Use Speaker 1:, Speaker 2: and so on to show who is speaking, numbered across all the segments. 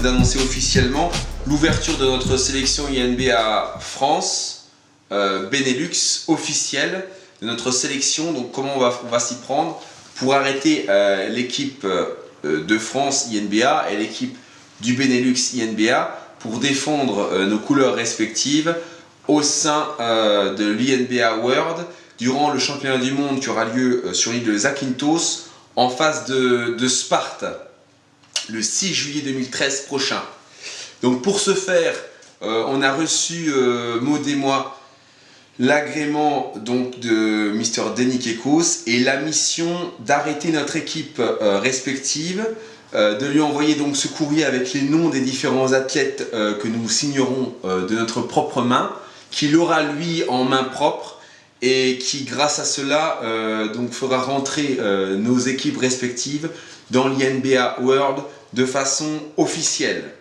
Speaker 1: vous annoncer officiellement l'ouverture de notre sélection INBA France, Benelux officielle, de notre sélection. Donc comment on va s'y prendre pour arrêter l'équipe de France INBA et l'équipe du Benelux INBA pour défendre nos couleurs respectives au sein de l'INBA World durant le championnat du monde qui aura lieu sur l'île de Zakynthos en face de Sparte le 6 juillet 2013 prochain. Donc pour ce faire, on a reçu, Maud et moi, l'agrément donc de Mr Denis Kekos et la mission d'arrêter notre équipe respective, de lui envoyer donc ce courrier avec les noms des différents athlètes que nous signerons de notre propre main, qu'il aura lui en main propre et qui grâce à cela donc fera rentrer nos équipes respectives dans l'INBA World de façon officielle.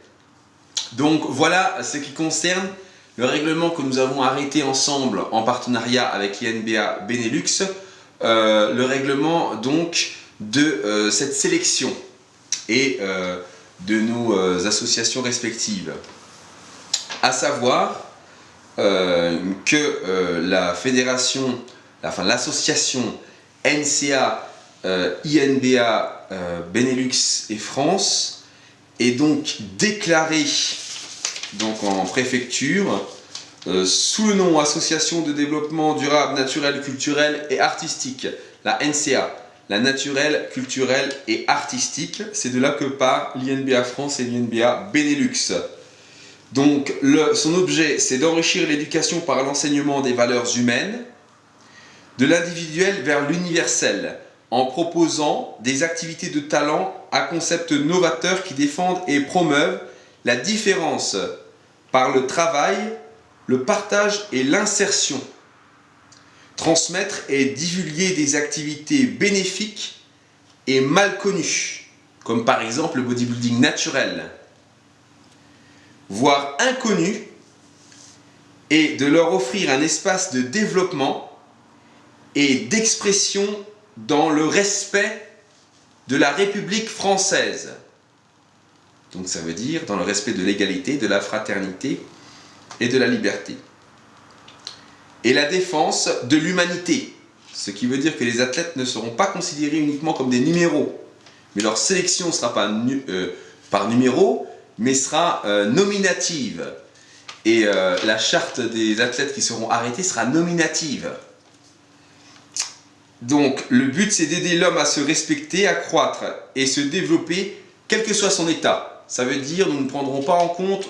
Speaker 1: Donc voilà ce qui concerne le règlement que nous avons arrêté ensemble en partenariat avec l'INBA Benelux, le règlement donc de cette sélection et de nos associations respectives. À savoir que la fédération, l'association NCA INBA Benelux et France est donc déclarée donc en préfecture sous le nom Association de développement durable, naturel, culturel et artistique, la NCA, la naturelle, culturelle et artistique. C'est de là que part l'INBA France et l'INBA Benelux. Donc son objet, c'est d'enrichir l'éducation par l'enseignement des valeurs humaines, de l'individuel vers l'universel, en proposant des activités de talent à concepts novateurs qui défendent et promeuvent la différence par le travail, le partage et l'insertion. Transmettre et divulguer des activités bénéfiques et mal connues, comme par exemple le bodybuilding naturel, voire inconnu, et de leur offrir un espace de développement et d'expression dans le respect de la République française. Donc ça veut dire dans le respect de l'égalité, de la fraternité et de la liberté. Et la défense de l'humanité, ce qui veut dire que les athlètes ne seront pas considérés uniquement comme des numéros, mais leur sélection ne sera pas par numéro, mais sera nominative. Et la charte des athlètes qui seront arrêtés sera nominative. Donc le but, c'est d'aider l'homme à se respecter, à croître et se développer, quel que soit son état. Ça veut dire nous ne prendrons pas en compte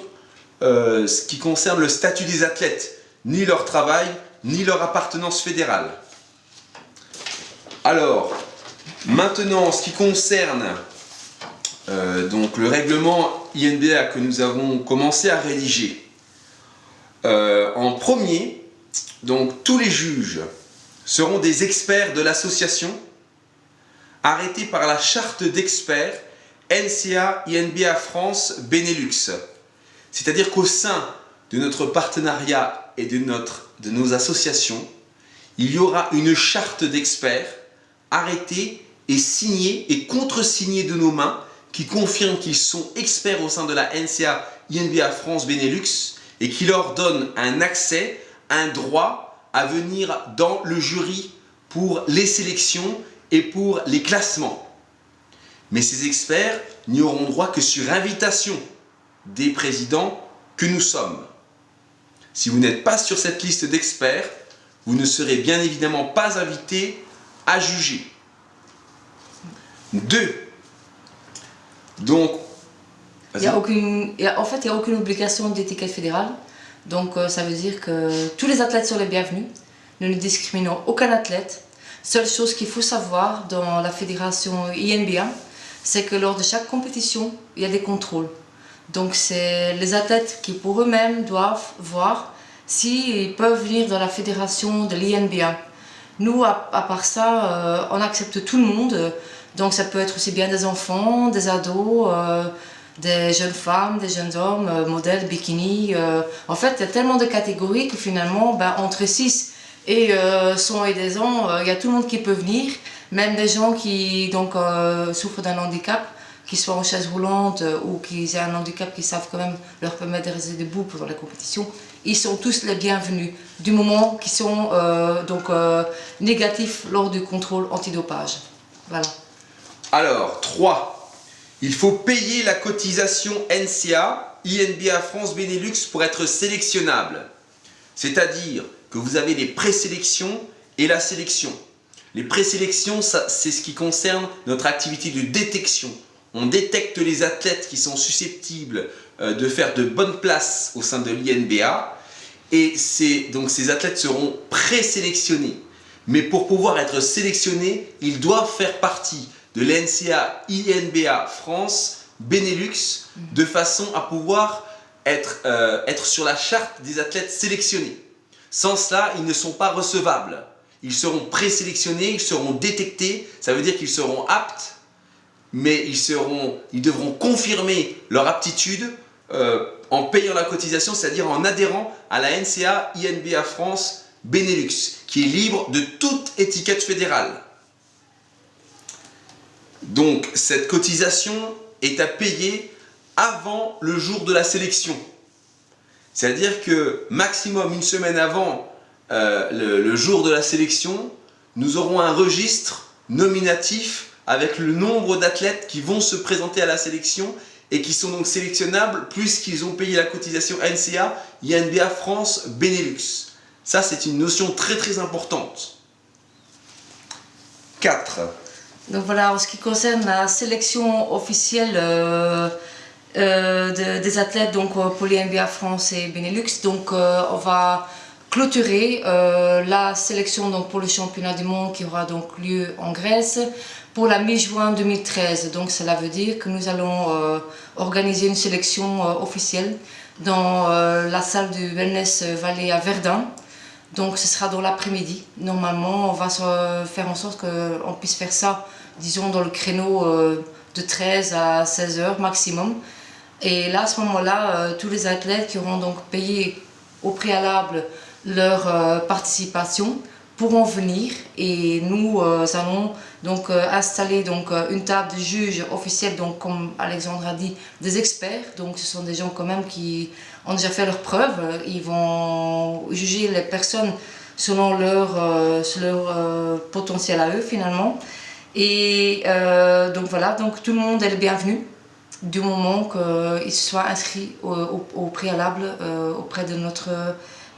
Speaker 1: ce qui concerne le statut des athlètes, ni leur travail, ni leur appartenance fédérale. Alors, maintenant, en ce qui concerne donc le règlement INBA que nous avons commencé à rédiger, en premier, donc tous les juges seront des experts de l'association arrêtés par la charte d'experts NCA INBA France Benelux. C'est-à-dire qu'au sein de notre partenariat et de nos associations, il y aura une charte d'experts arrêtés et signée et contresignée de nos mains qui confirme qu'ils sont experts au sein de la NCA INBA France Benelux et qui leur donne un accès, un droit à venir dans le jury pour les sélections et pour les classements. Mais ces experts n'y auront droit que sur invitation des présidents que nous sommes. Si vous n'êtes pas sur cette liste d'experts, vous ne serez bien évidemment pas invité à juger. 2. Donc,
Speaker 2: en fait, il n'y a aucune obligation d'étiquette fédérale. Donc, ça veut dire que tous les athlètes sont les bienvenus. Nous ne discriminons aucun athlète. Seule chose qu'il faut savoir dans la fédération INBA, c'est que lors de chaque compétition, il y a des contrôles. Donc, c'est les athlètes qui, pour eux-mêmes, doivent voir s'ils peuvent venir dans la fédération de l'INBA. Nous, à part ça, on accepte tout le monde. Donc, ça peut être aussi bien des enfants, des ados, des jeunes femmes, des jeunes hommes, modèles, bikini. En fait, il y a tellement de catégories que finalement, entre 6 et 100 et des ans, il y a tout le monde qui peut venir. Même des gens qui souffrent d'un handicap, qu'ils soient en chaise roulante ou qu'ils aient un handicap qui savent quand même leur permettre de rester debout pendant la compétition, ils sont tous les bienvenus du moment qu'ils sont négatifs lors du contrôle antidopage. Voilà.
Speaker 1: Alors, 3. Il faut payer la cotisation NCA, INBA France Benelux pour être sélectionnable. C'est-à-dire que vous avez les présélections et la sélection. Les présélections, c'est ce qui concerne notre activité de détection. On détecte les athlètes qui sont susceptibles de faire de bonnes places au sein de l'INBA. Et donc ces athlètes seront présélectionnés. Mais pour pouvoir être sélectionnés, ils doivent faire partie de l'NCA INBA France Benelux de façon à pouvoir être sur la charte des athlètes sélectionnés. Sans cela, ils ne sont pas recevables. Ils seront présélectionnés, ils seront détectés, ça veut dire qu'ils seront aptes, mais ils devront confirmer leur aptitude en payant la cotisation, c'est-à-dire en adhérant à la NCA INBA France Benelux, qui est libre de toute étiquette fédérale. Donc cette cotisation est à payer avant le jour de la sélection. C'est-à-dire que maximum une semaine avant le jour de la sélection, nous aurons un registre nominatif avec le nombre d'athlètes qui vont se présenter à la sélection et qui sont donc sélectionnables puisqu'ils ont payé la cotisation NCA INBA France Benelux. Ça, c'est une notion très très importante. 4.
Speaker 2: Donc voilà, en ce qui concerne la sélection officielle des athlètes donc, pour l'INBA France et Benelux, donc on va clôturer la sélection donc, pour le championnat du monde qui aura donc lieu en Grèce pour la mi-juin 2013. Donc cela veut dire que nous allons organiser une sélection officielle dans la salle du Wellness Valley à Verdun. Donc ce sera dans l'après-midi. Normalement, on va faire en sorte qu'on puisse faire ça, disons, dans le créneau de 13 à 16 heures maximum. Et là, à ce moment-là, tous les athlètes qui auront donc payé au préalable leur participation pourront venir et nous allons donc installer donc une table de juges officiels, donc comme Alexandre a dit, des experts. Donc ce sont des gens quand même qui ont déjà fait leurs preuves. Ils vont juger les personnes selon leur potentiel à eux finalement. Et donc voilà, donc tout le monde est le bienvenu du moment qu'il se soit inscrit au préalable auprès de notre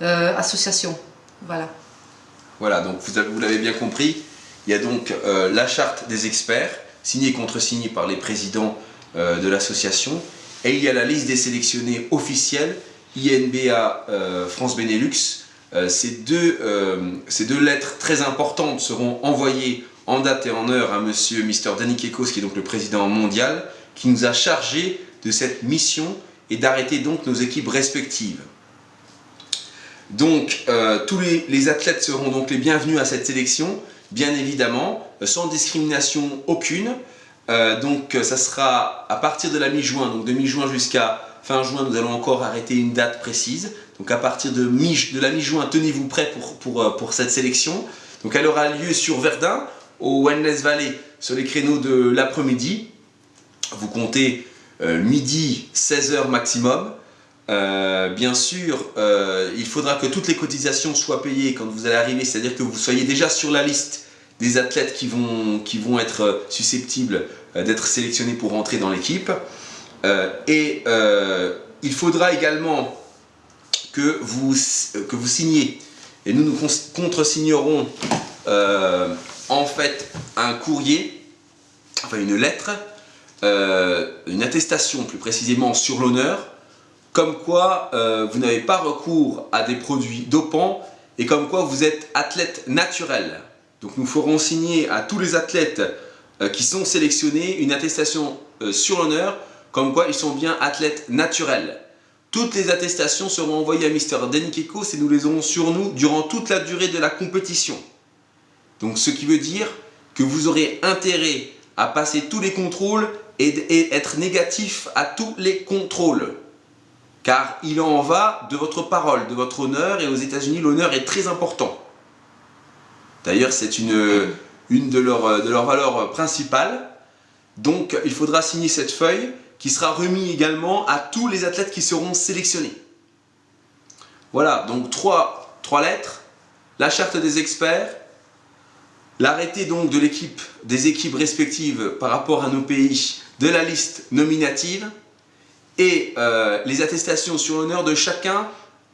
Speaker 2: association. Voilà.
Speaker 1: Voilà, donc vous l'avez bien compris, il y a donc la charte des experts, signée et contre-signée par les présidents de l'association, et il y a la liste des sélectionnés officiels, INBA France Benelux. Ces deux lettres très importantes seront envoyées en date et en heure à monsieur Mr. Danny Kekos, qui est donc le président mondial, qui nous a chargé de cette mission et d'arrêter donc nos équipes respectives. Donc tous les athlètes seront donc les bienvenus à cette sélection, bien évidemment, sans discrimination aucune. Donc ça sera à partir de la mi-juin, donc de mi-juin jusqu'à fin juin, nous allons encore arrêter une date précise. Donc à partir de la mi-juin, tenez-vous prêts pour cette sélection. Donc elle aura lieu sur Verdun, au Wellness Valley, sur les créneaux de l'après-midi. Vous comptez midi, 16h maximum. Bien sûr, il faudra que toutes les cotisations soient payées quand vous allez arriver, c'est-à-dire que vous soyez déjà sur la liste des athlètes qui vont être susceptibles d'être sélectionnés pour rentrer dans l'équipe. Il faudra également que vous signiez, et nous contre-signerons en fait un courrier, enfin une lettre, une attestation plus précisément sur l'honneur, comme quoi vous n'avez pas recours à des produits dopants et comme quoi vous êtes athlète naturel. Donc nous ferons signer à tous les athlètes qui sont sélectionnés une attestation sur l'honneur, comme quoi ils sont bien athlètes naturels. Toutes les attestations seront envoyées à Mr. Danny Kekos et nous les aurons sur nous durant toute la durée de la compétition. Donc ce qui veut dire que vous aurez intérêt à passer tous les contrôles et être négatif à tous les contrôles. Car il en va de votre parole, de votre honneur, et aux États-Unis l'honneur est très important. D'ailleurs c'est une de leurs valeurs principales. Donc il faudra signer cette feuille qui sera remise également à tous les athlètes qui seront sélectionnés. Voilà, donc trois lettres, la charte des experts, l'arrêté donc de des équipes respectives par rapport à nos pays de la liste nominative et les attestations sur l'honneur de chacun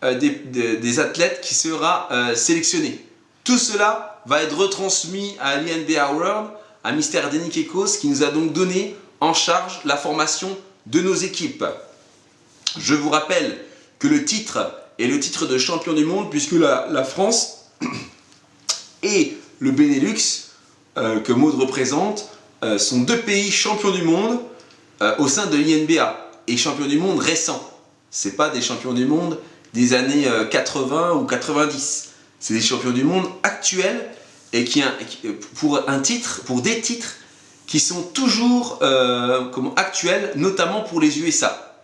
Speaker 1: des athlètes qui sera sélectionné. Tout cela va être retransmis à l'INBA World, à Mr. Denis Kekos qui nous a donc donné en charge la formation de nos équipes. Je vous rappelle que le titre est le titre de champion du monde puisque la France et le Benelux que Maud représente sont deux pays champions du monde au sein de l'INBA et champions du monde récents. Ce n'est pas des champions du monde des années 80 ou 90. C'est des champions du monde actuels et pour des titres qui sont toujours actuels, notamment pour les USA.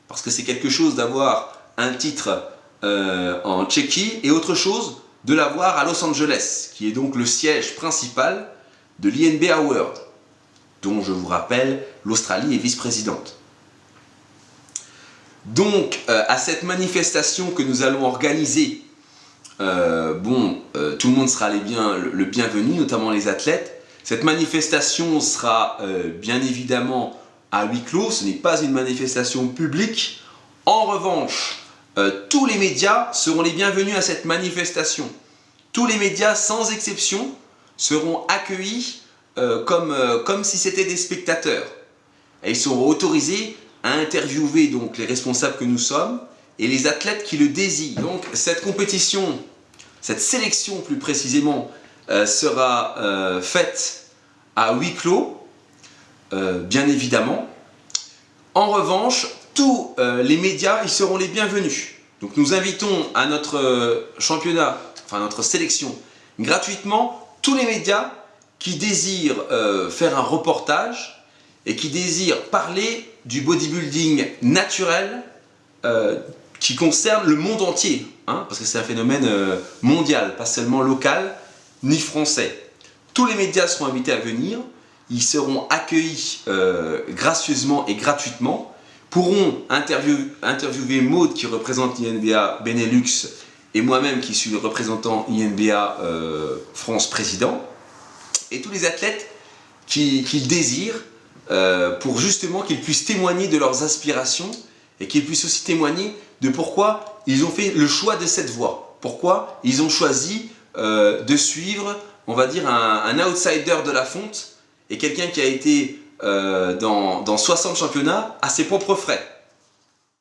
Speaker 1: Parce que c'est quelque chose d'avoir un titre en Tchéquie et autre chose de l'avoir à Los Angeles, qui est donc le siège principal de l'INBA World, dont je vous rappelle, l'Australie est vice-présidente. Donc, à cette manifestation que nous allons organiser, tout le monde sera le bienvenu, notamment les athlètes. Cette manifestation sera bien évidemment à huis clos, ce n'est pas une manifestation publique. En revanche, tous les médias seront les bienvenus à cette manifestation. Tous les médias, sans exception, seront accueillis comme si c'était des spectateurs. Et ils seront autorisés à interviewer donc les responsables que nous sommes et les athlètes qui le désirent. Donc cette compétition, cette sélection plus précisément, sera faite à huis clos, bien évidemment. En revanche, tous les médias ils seront les bienvenus. Donc nous invitons à notre championnat, enfin notre sélection, gratuitement tous les médias qui désirent faire un reportage et qui désirent parler du bodybuilding naturel qui concerne le monde entier, hein, parce que c'est un phénomène mondial, pas seulement local ni français. Tous les médias seront invités à venir, ils seront accueillis gracieusement et gratuitement, pourront interviewer Maud qui représente l'INBA Benelux et moi-même qui suis le représentant INBA France président, et tous les athlètes qu'ils désirent pour justement qu'ils puissent témoigner de leurs aspirations et qu'ils puissent aussi témoigner de pourquoi ils ont fait le choix de cette voie, pourquoi ils ont choisi de suivre, on va dire, un outsider de la fonte et quelqu'un qui a été dans 60 championnats à ses propres frais.